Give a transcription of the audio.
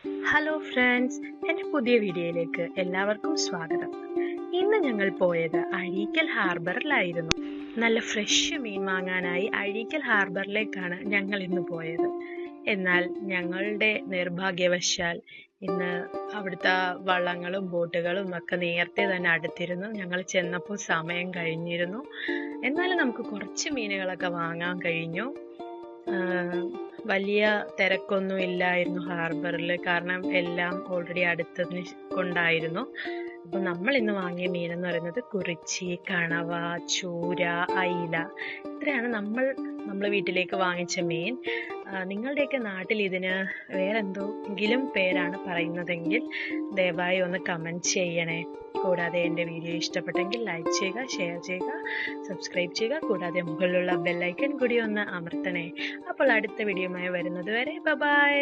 Hello friends, എൻ്റെ പുതിയ വീഡിയോയിലേക്ക് എല്ലാവർക്കും സ്വാഗതം. ഇന്ന് ഞങ്ങൾ പോയത് അഴീക്കൽ ഹാർബറിലായിരുന്നു. നല്ല ഫ്രഷ് മീൻ വാങ്ങാനായി അഴീക്കൽ ഹാർബറിലേക്കാണ് ഞങ്ങൾ ഇന്ന് പോയത്. എന്നാൽ ഞങ്ങളുടെ നിർഭാഗ്യവശാൽ ഇന്ന് അവിടുത്തെ വള്ളങ്ങളും ബോട്ടുകളും ഒക്കെ നേരത്തെ തന്നെ അടുത്തിരുന്നു. ഞങ്ങൾ ചെന്നപ്പോൾ സമയം കഴിഞ്ഞിരുന്നു. എന്നാലും നമുക്ക് കുറച്ച് മീനുകളൊക്കെ വാങ്ങാൻ കഴിഞ്ഞു. വലിയ തിരക്കൊന്നും ഇല്ലായിരുന്നു ഹാർബറിൽ, കാരണം എല്ലാം ഓൾറെഡി അടുത്തതിന് കൊണ്ടായിരുന്നു. അപ്പോൾ നമ്മൾ ഇന്ന് വാങ്ങിയ മീനെന്ന് പറയുന്നത് കുറിച്ചി, കണവ, ചൂര, അയില, ഇത്രയാണ് നമ്മൾ വീട്ടിലേക്ക് വാങ്ങിച്ച മീൻ. നിങ്ങളുടെയൊക്കെ നാട്ടിൽ ഇതിന് വേറെന്തെങ്കിലും പേരാണ് പറയുന്നതെങ്കിൽ ദയവായി ഒന്ന് കമൻറ്റ് ചെയ്യണേ. കൂടാതെ എൻ്റെ വീഡിയോ ഇഷ്ടപ്പെട്ടെങ്കിൽ ലൈക്ക് ചെയ്യുക, ഷെയർ ചെയ്യുക, സബ്സ്ക്രൈബ് ചെയ്യുക. കൂടാതെ മുകളിലുള്ള ബെല്ലൈക്കൺ കൂടി ഒന്ന് അമർത്തണേ. അപ്പോൾ അടുത്ത വീഡിയോയുമായി വരുന്നത് വരെ ബൈ.